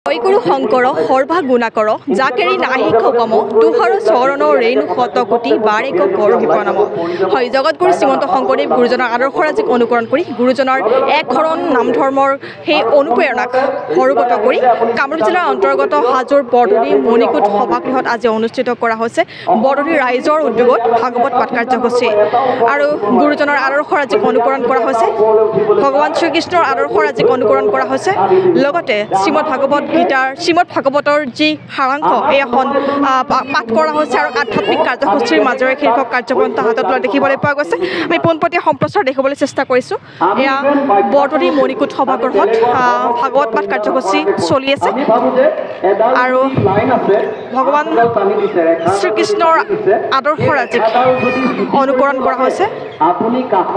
জয়গুৰু শঙ্কৰ সৰ্বা গুণাকৰ জাকেৰি নাহিক কম তুহাৰ চৰণ ৰেণু শতকোটি বাৰেক কৰহি প্ৰণাম হয় জগতগুৰু শ্ৰীমন্ত শংকৰদেৱ গুৰুজনৰ আদৰ্শৰাজিক অনুকৰণ কৰি গুৰুজনৰ একশৰণ নাম ধৰ্মৰ সেই অনুপ্ৰেৰণাক সৰুগত কৰি কামৰূপ জিলাৰ অন্তৰ্গত হাজোৰ বৰদলি মণিকূট সভাগৃহত আজি অনুষ্ঠিত কৰা হৈছে বৰদলি ৰাইজৰ উদ্যোগত ভাগৱত পাঠ কাৰ্যসূচী আৰু গুৰুজনৰ আদৰ্শৰাজিক অনুকৰণ কৰা হৈছে ভগৱান শ্ৰীকৃষ্ণৰ আদৰ্শৰাজিক অনুকৰণ কৰা হৈছে লগতে শ্ৰীমদ ভাগৱত গীতাৰ শ্ৰীমদ ভাগৱতৰ যি সাৰাংশ এই এখন পাঠ কৰা হৈছে আৰু আধ্যাত্মিক কাৰ্যসূচীৰ মাজেৰে শীৰ্ষক কাৰ্যপন্থ হাতত লোৱা দেখিবলৈ পোৱা গৈছে আমি পোনপটীয়া সম্প্ৰচাৰ দেখিবলৈ চেষ্টা কৰিছোঁ এয়া বৰদলি মণিকূট সভাগৃহত ভাগৱত পাঠ কাৰ্যসূচী চলি আছে আৰু ভগৱান শ্ৰীকৃষ্ণৰ আদৰ্শৰাজিক অনুকৰণ কৰা হৈছে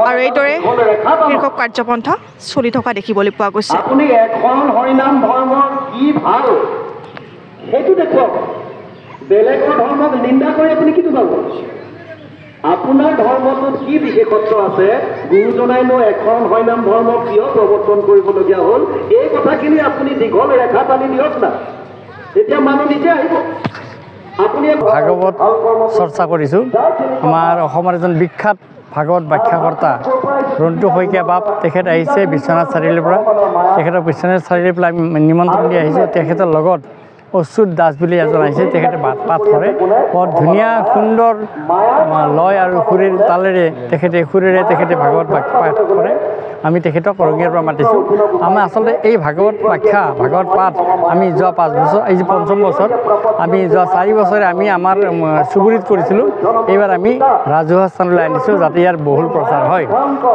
আৰু এইদৰে শীৰ্ষক কাৰ্যপন্থা চলি থকা দেখিবলৈ পোৱা গৈছে ভাল সেইটো দেখুৱাওক বেলেগৰ ধৰ্মক নিন্দা কৰি আপুনি কি পাব আপোনাৰ ধৰ্মটোত কি বিশেষত্ব আছে গুৰুজনাইনো এখন হৰিনাম ধৰ্ম কিয় প্ৰৱৰ্তন কৰিবলগীয়া হ'ল এই কথাখিনি আপুনি দীঘল ৰেখা টানি দিয়ক না তেতিয়া মানুহ নিজে আহিব আপুনি ভাগৱত চৰ্চা কৰিছোঁ আমাৰ অসমৰ এজন বিখ্যাত ভাগৱত ব্যাখ্যাকৰ্তা ৰণ্টু শইকীয়া বাপ তেখেত আহিছে বিশ্বনাথ চাৰিআলিৰ পৰা তেখেতৰ বিশ্বনাথ চাৰিআলিৰ পৰা নিমন্ত্ৰণ দি আহিছোঁ তেখেতৰ লগত অচ্যুত দাস বুলি এজন আহিছে তেখেতে পাঠ কৰে বৰ ধুনীয়া সুন্দৰ লয় আৰু সুৰেৰ তালেৰে তেখেতে ভাগৱত পাঠ কৰে আমি তেখেতক ৰঙিয়াৰ পৰা মাতিছোঁ আমাৰ আচলতে এই ভাগৱত ব্যাখ্যা ভাগৱত পাঠ আমি যোৱা 5 বছৰ এই যে 5ম বছৰ আমি যোৱা 4 বছৰে আমি আমাৰ চুবুৰীত কৰিছিলোঁ এইবাৰ আমি ৰাজহুৱা স্থানলৈ আনিছোঁ যাতে ইয়াৰ বহুল প্ৰচাৰ হয়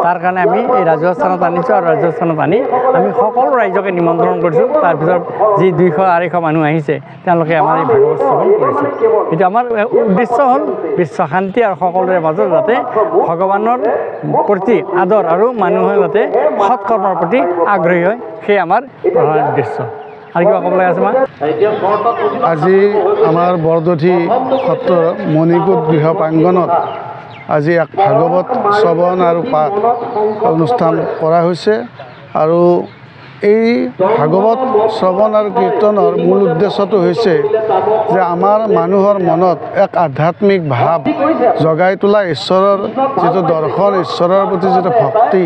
তাৰ কাৰণে আমি এই ৰাজহুৱা স্থানত আনিছোঁ আৰু ৰাজহুৱা স্থানত আনি আমি সকলো ৰাইজকে নিমন্ত্ৰণ কৰিছোঁ তাৰপিছত যি 200-250 মানুহ আহিছে তেওঁলোকে আমাৰ এই ভাগৱত শ্ৰৱণ কৰিছে এইটো আমাৰ উদ্দেশ্য হ'ল বিশ্ব শান্তি আৰু সকলোৰে মাজত যাতে ভগৱানৰ প্ৰতি আদৰ আৰু মানুহে যাতে সৎকৰ্মৰ প্ৰতি আগ্ৰহী হয় সেই আমাৰ প্ৰধান উদ্দেশ্য আৰু কিবা ক'বলৈ আছে মা আজি আমাৰ বৰদলি সত্ৰৰ মণিকূট গৃহ প্ৰাংগণত আজি এক ভাগৱত শ্ৰৱণ আৰু পাঠ অনুষ্ঠান কৰা হৈছে আৰু এই ভাগৱত শ্ৰৱণ আৰু কীৰ্তনৰ মূল উদ্দেশ্যটো হৈছে যে আমাৰ মানুহৰ মনত এক আধ্যাত্মিক ভাৱ জগাই তোলা ঈশ্বৰৰ যিটো দৰ্শন ঈশ্বৰৰ প্ৰতি যিটো ভক্তি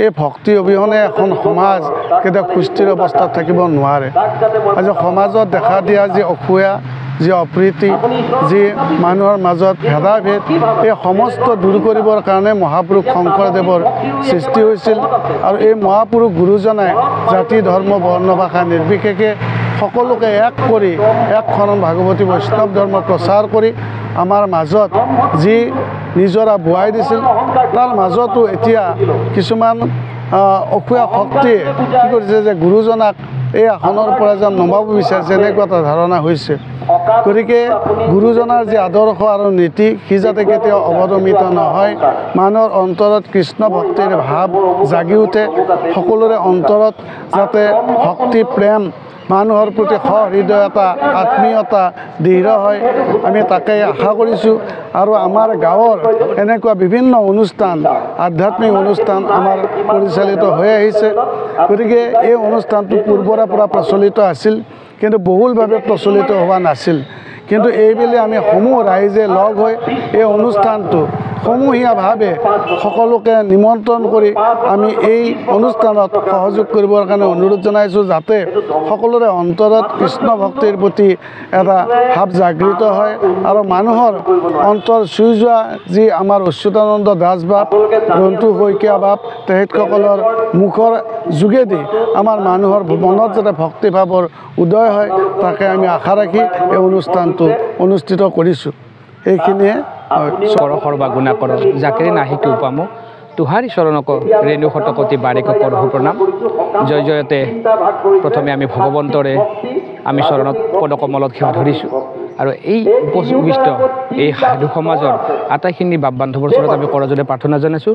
এই ভক্তি অবিহনে এখন সমাজ কেতিয়াও সুস্থিৰ অৱস্থাত থাকিব নোৱাৰে আজি সমাজত দেখা দিয়া যি অসূয়া যি অপ্ৰীতি যি মানুহৰ মাজত ভেদাভেদ এই সমস্ত দূৰ কৰিবৰ কাৰণে মহাপুৰুষ শংকৰদেৱৰ সৃষ্টি হৈছিল আৰু এই মহাপুৰুষ গুৰুজনাই জাতি ধৰ্ম বৰ্ণ ভাষা নিৰ্বিশেষে সকলোকে এক কৰি একখন ভাগৱতী বৈষ্ণৱ ধৰ্ম প্ৰচাৰ কৰি আমাৰ মাজত যি নিজৰা বোৱাই দিছিল তাৰ মাজতো এতিয়া কিছুমান অসূয়া শক্তিয়ে কি কৰিছে যে গুৰুজনাক এই আসনৰ পৰা যেন নমাব বিচাৰিছে এনেকুৱা এটা ধাৰণা হৈছে গতিকে গুৰুজনাৰ যি আদৰ্শ আৰু নীতি সি যাতে কেতিয়াও অৱদমিত নহয় মানুহৰ অন্তৰত কৃষ্ণ ভক্তিৰ ভাৱ জাগি উঠে সকলোৰে অন্তৰত যাতে ভক্তি প্ৰেম মানুহৰ প্ৰতি সহৃদয়তা আত্মীয়তা দৃঢ় হয় আমি তাকেই আশা কৰিছোঁ আৰু আমাৰ গাঁৱৰ এনেকুৱা বিভিন্ন অনুষ্ঠান আধ্যাত্মিক অনুষ্ঠান আমাৰ পৰিচালিত হৈ আহিছে গতিকে এই অনুষ্ঠানটো পূৰ্বৰে পৰা প্ৰচলিত আছিল কিন্তু বহুলভাৱে প্ৰচলিত হোৱা নাছিল কিন্তু এইবেলি আমি সমূহ ৰাইজে লগ হৈ এই অনুষ্ঠানটো সমূহীয়াভাৱে সকলোকে নিমন্ত্ৰণ কৰি আমি এই অনুষ্ঠানত সহযোগ কৰিবৰ কাৰণে অনুৰোধ জনাইছোঁ যাতে সকলোৰে অন্তৰত কৃষ্ণ ভক্তিৰ প্ৰতি এটা ভাৱ জাগৃত হয় আৰু মানুহৰ অন্তৰ চুই যোৱা যি আমাৰ অচ্যুতানন্দ দাস বাপ ৰণ্টু শইকীয়া বাপ তেখেতসকলৰ মুখৰ যোগেদি আমাৰ মানুহৰ মনত যাতে ভক্তিভাৱৰ উদয় হয় তাকে আমি আশা ৰাখি এই অনুষ্ঠানটো অনুষ্ঠিত কৰিছোঁ এইখিনিয়ে সৰ্বা গুণাকৰ জাকেৰি নাহিক উপাম তুহাৰী চৰণক ৰেণু শতকোটি বাৰেক কৰহু প্ৰণাম জয় জয়তে প্ৰথমে আমি ভগৱন্তৰে আমি চৰণত পদকমলত সেৱা ধৰিছোঁ আৰু এই উপবিষ্ট এই সাধু সমাজৰ আটাইখিনি বাপ বান্ধৱৰ ওচৰত আমি কৰজোৰে প্ৰাৰ্থনা জনাইছোঁ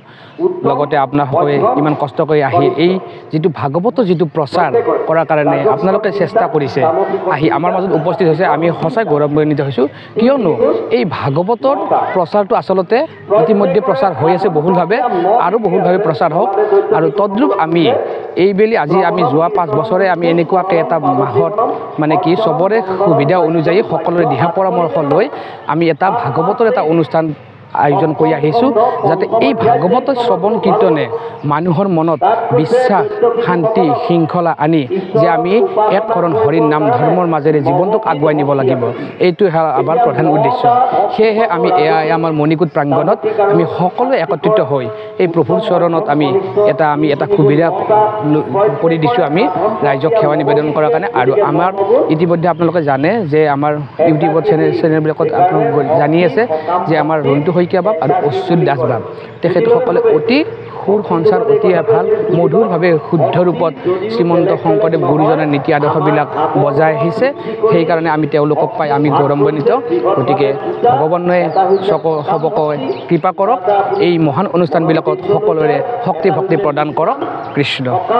লগতে আপোনালোকে ইমান কষ্ট কৰি আহি এই যিটো ভাগৱতৰ যিটো প্ৰচাৰ কৰাৰ কাৰণে আপোনালোকে চেষ্টা কৰিছে আহি আমাৰ মাজত উপস্থিত হৈছে আমি সঁচাই গৌৰৱান্বিত হৈছোঁ কিয়নো এই ভাগৱতৰ প্ৰচাৰটো আচলতে ইতিমধ্যে প্ৰচাৰ হৈ আছে বহুলভাৱে আৰু বহুলভাৱে প্ৰচাৰ হওক আৰু তদ্ৰূপ আমি এইবেলি আজি আমি যোৱা 5 বছৰে আমি এনেকুৱাকৈ এটা মাহত মানে কি চবৰে সুবিধা অনুযায়ী সকলোৰে দিহা পৰামৰ্শ লৈ আমি এটা ভাগৱতৰ এটা অনুষ্ঠান আয়োজন কৰি আহিছোঁ যাতে এই ভাগৱত শ্ৰৱণ কীৰ্তনে মানুহৰ মনত বিশ্বাস শান্তি শৃংখলা আনি যে আমি এককৰণ হৰিৰ নাম ধৰ্মৰ মাজেৰে জীৱনটোক আগুৱাই নিব লাগিব এইটোৱে আমাৰ প্ৰধান উদ্দেশ্য সেয়েহে আমি আমাৰ মণিকূট প্ৰাংগণত আমি সকলোৱে একত্ৰিত হৈ এই প্ৰভুৰ চৰণত আমি এটা সুবিধা কৰি দিছোঁ আমি ৰাইজক সেৱা নিবেদন কৰাৰ কাৰণে আৰু আমাৰ ইতিমধ্যে আপোনালোকে জানে যে আমাৰ ইউটিউবত চেনেলবিলাকত আপোনালোক জানি আছে যে আমাৰ ৰন্তু শইকীয়া বাপ আৰু অচ্যুত দাস বাপ তেখেতসকলে অতি সুৰ সঞ্চাৰ অতি ভাল মধুৰভাৱে শুদ্ধ ৰূপত শ্ৰীমন্ত শংকৰদেৱ গুৰুজনাৰ নীতি আদৰ্শবিলাক বজাই আহিছে সেইকাৰণে আমি তেওঁলোকক পাই আমি গৌৰৱান্বিত গতিকে ভগৱানে সবকে কৃপা কৰক এই মহান অনুষ্ঠানবিলাকত সকলোৰে শক্তি ভক্তি প্ৰদান কৰক কৃষ্ণ